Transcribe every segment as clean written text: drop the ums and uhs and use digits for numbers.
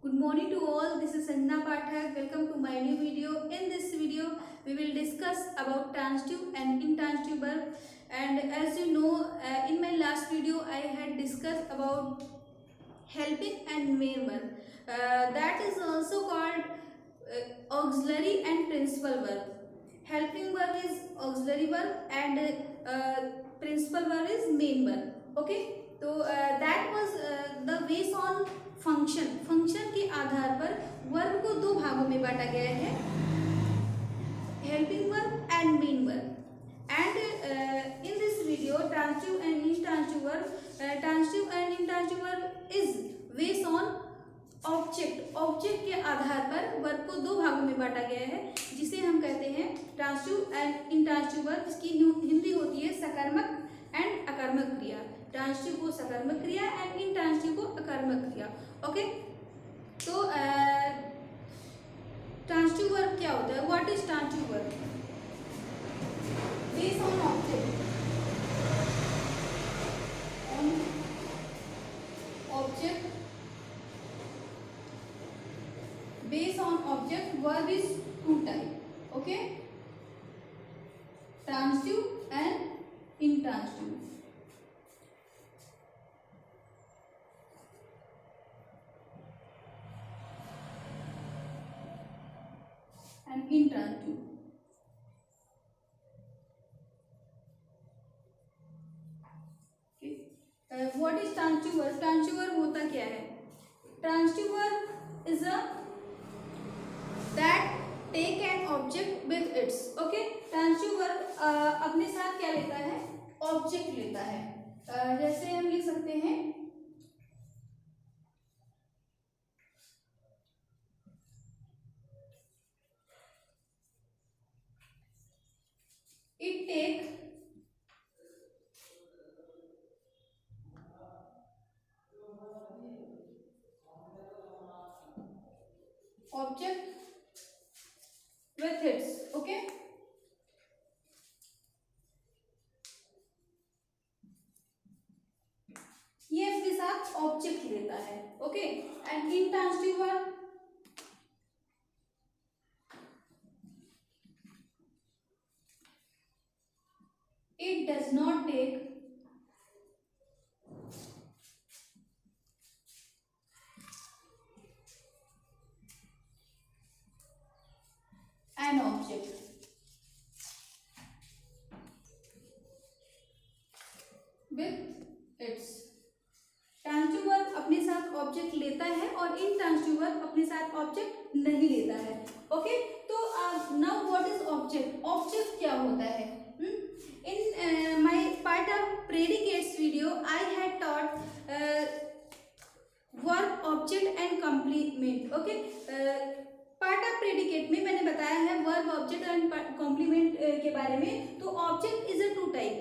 Good morning to all. This is Sanjana Pathak. Welcome to my new video. In this video, we will discuss about transitive and intransitive verb. And as you know, in my last video, I had discussed about helping and main verb. That is also called auxiliary and principal verb. Helping verb is auxiliary verb and principal verb is main verb. Okay, तो that was the based on function के आधार पर verb को दो भागों में बांटा गया है, helping verb and main verb. And in this video transitive and intransitive verb is based on object के आधार पर वर्ब को दो भागों में बांटा गया है, जिसे हम कहते हैं ट्रांजिटिव एंड इंट्रांजिटिव वर्ब. इसकी हिंदी होती है सकर्मक एंड अकर्मक क्रिया. ट्रांजिटिव को सकर्मक क्रिया एंड इंट्रांजिटिव को अकर्मक क्रिया. ओके, तो ट्रांजिटिव वर्ब क्या होता है? What is transitive verb? Based on object, based on object, verb is two type. Okay, transitive and intransitive. And intransitive. Okay, what is transitive verb? Transitive verb होता क्या है? Transitive verb is a that take an object with its. Okay, transitive verb अपने साथ क्या लेता है? Object लेता है. जैसे हम लिख सकते हैं it take object with its. Okay, ये अपने साथ ऑब्जेक्ट लेता है. Okay, and intransitive verb it does not take an object with its. Transitive verb अपने साथ ऑब्जेक्ट लेता है और इंट्रांजिटिव वर्ब अपने साथ ऑब्जेक्ट नहीं लेता है. ओके, तो now what is object? Object क्या होता है? In my part of predicates video, I had taught verb, object and complement. Okay, part of predicate में मैंने बताया है वर्ब, ऑब्जेक्ट एंड कॉम्प्लीमेंट के बारे में. तो object is a two type,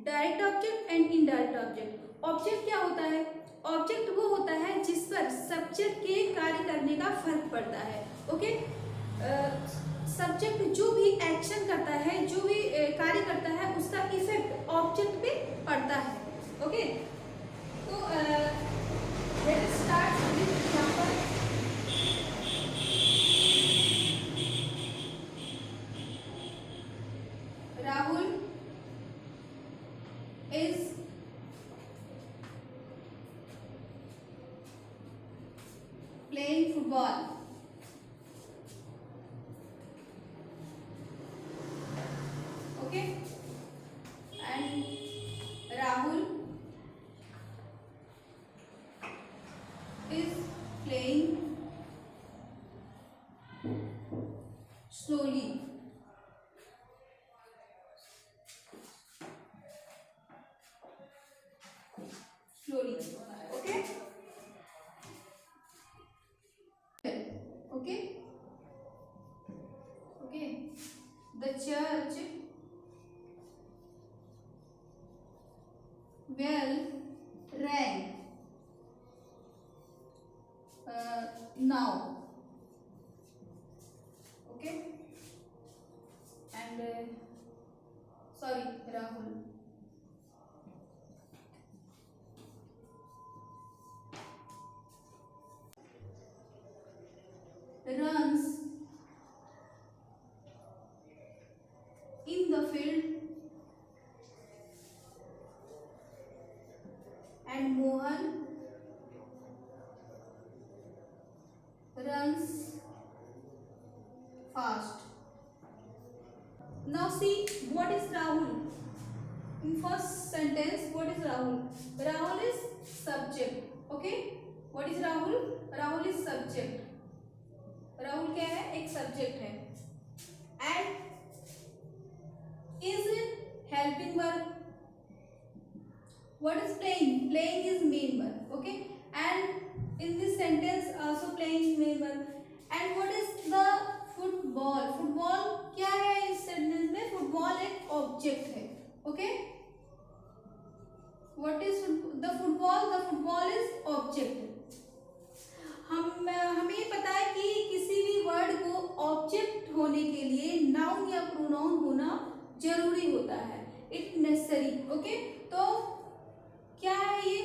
direct object and indirect object. Object क्या होता है? ऑब्जेक्ट वो होता है जिस पर सब्जेक्ट के कार्य करने का फर्क पड़ता है. ओके, सब्जेक्ट जो भी एक्शन करता है, जो भी कार्य करता है, उसका इफेक्ट ऑब्जेक्ट पे पड़ता है. ओके, तो let's start with example. Rahul is playing football. Okay, and Rahul is playing slowly. Okay, okay, the church bell rang now. Okay, and sorry, Rahul. fast. Now see what is Rahul. In first sentence, what is Rahul? Rahul is subject. Okay, what is Rahul? Rahul is subject. Rahul क्या है? एक subject है. And is helping verb. What is playing? Playing is main verb. Okay, and in this sentence also playing is main verb. And what is the football? Football क्या है इस sentence में? Football एक object है. Okay, what is the football? The football is object. हमें ये पता है कि किसी भी वर्ड को ऑब्जेक्ट होने के लिए नाउन या प्रोनाउन होना जरूरी होता है. It necessary. ओके, तो क्या है ये?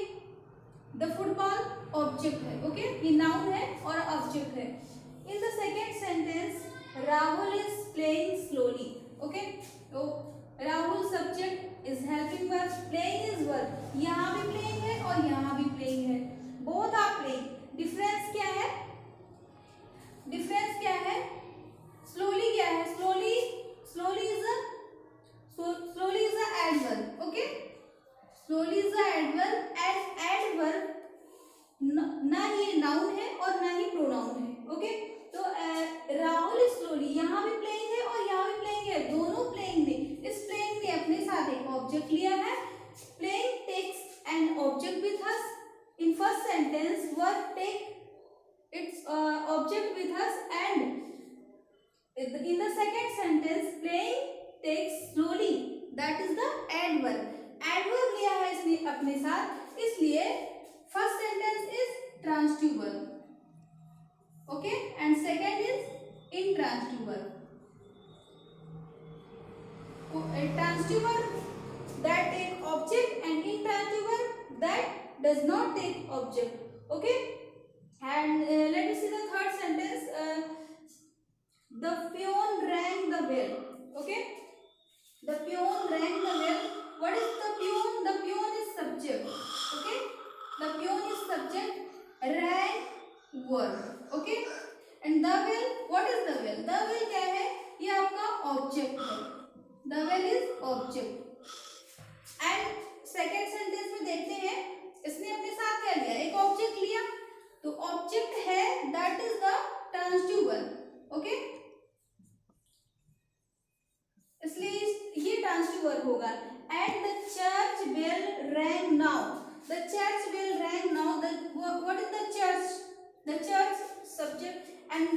द फुटबॉल ऑब्जेक्ट है. ओके, ये नाउन है और ऑब्जेक्ट है. In the second sentence Rahul is playing slowly. Okay, तो Rahul subject is helping verb, playing is verb. यहाँ भी प्लेइंग है और यहाँ भी प्लेइंग है. Both are playing. डिफरेंस क्या है? डिफरेंस क्या है? स्लोली क्या है? Slowly is a adverb. Okay, slowly is a adverb. And adverb ना ये नाउन है और ना ही प्रोनाउन है. ओके, तो राहुल इज स्लोली, यहाँ भी प्लेइंग है और यहाँ भी प्लेइंग है. दोनों प्लेइंग ने, इस प्लेइंग ने अपने साथ एक ऑब्जेक्ट लिया है. Playing takes an object with us. In first sentence, verb take its object with us, and in the second sentence, playing takes slowly. That is the adverb. Adverb लिया है इसने अपने साथ, इसलिए first sentence is transitive verb. Okay, and second is intransitive verb. A transitive verb that take object, and intransitive verb that does not take object. Okay, and let me see the third sentence. The peon rang the bell. Okay, the peon rang the bell. What is the peon? The peon is subject. Okay, the peon is subject, rang verb. Okay, and the bell, what is the bell? The bell क्या है? ये आपका object है. The bell is object. And second sentence में देखते हैं, इसने अपने साथ क्या लिया? एक ऑब्जेक्ट लिया. तो ऑब्जेक्ट है, that is the transitive verb. Okay, इसलिए ये ट्रांजिटिव वर्ब होगा. And the church bell rang now. The church bell rang now. What is the church? The church subject, and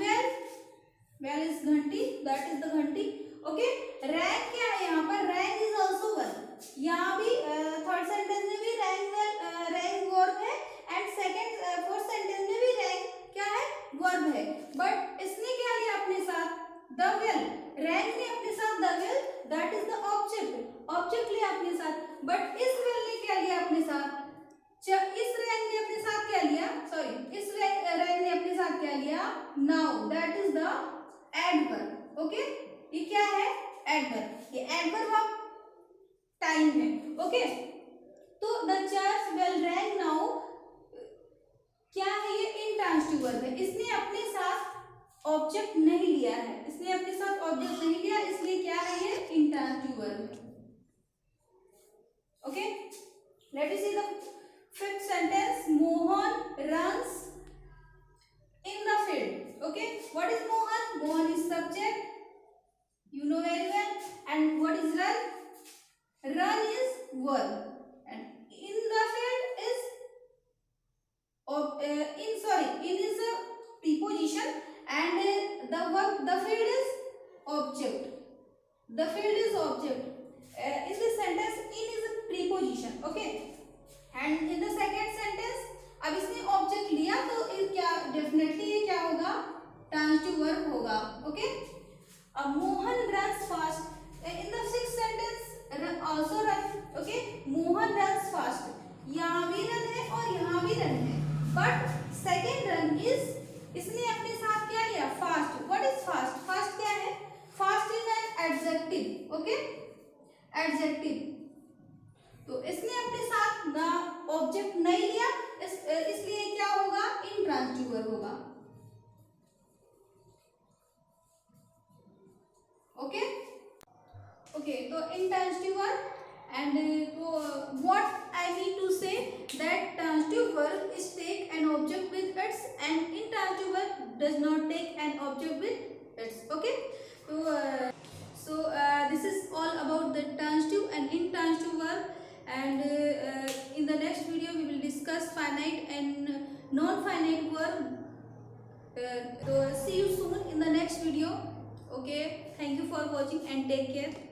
bell is ghanti, that is the ghanti. Okay, rang क्या है यहाँ पर? Rang is also verb. यहाँ भी third sentence में भी rang verb है, and second fourth sentence में भी रैंग क्या है? वर्ब है. बट इसने क्या लिया अपने साथ? The well. रैंग ने अपने साथ the well, that is the object. Object लिया अपने साथ. बट इस वेल ने क्या लिया अपने साथ? इस रैंग ने अपने साथ क्या लिया? सॉरी, इस रैंग ने अपने साथ क्या लिया? Now, that is the adverb. Okay, ये क्या है? एडवर्ब. ये एडवर्ब ऑफ टाइम है. ओके, तो the church bell rang now क्या है? ये इंट्रांजिटिव वर्ब है. इसने अपने साथ ऑब्जेक्ट नहीं लिया है. इसने अपने साथ ऑब्जेक्ट नहीं लिया, इसलिए क्या है? ये इंट्रांजिटिव वर्ब है. Okay, let us see the fifth sentence. Mohan runs in the field. Okay, what is Mohan? Mohan is subject, you know very well. And what is run? Run is verb, and in the field is in is a preposition, and the verb, the field is object. The field is object. In this sentence, in is a preposition. Okay, and in the second sentence, अब इसने object लिया तो क्या definitely ये क्या होगा? Transitive verb होगा. Okay, Mohan runs fast. In the sixth sentence, also run. Okay, Mohan runs fast. यहाँ भी रन है और यहाँ भी रन है. But second run is, इसने अपने साथ क्या लिया? Fast. What is fast? Fast क्या है? Fast is an adjective. Okay, adjective. तो इसने अपने साथ ना ऑब्जेक्ट नहीं लिया, इसलिए क्या होगा? इंट्रांजिटिव वर्ब होगा. intransitive verb. And what I mean to say that transitive verb is take an object with its, and intransitive verb does not take an object with its. Okay. So this is all about the transitive and intransitive verb, and in the next video we will discuss finite and non-finite verb. So see you soon in the next video. Okay, thank you for watching and take care.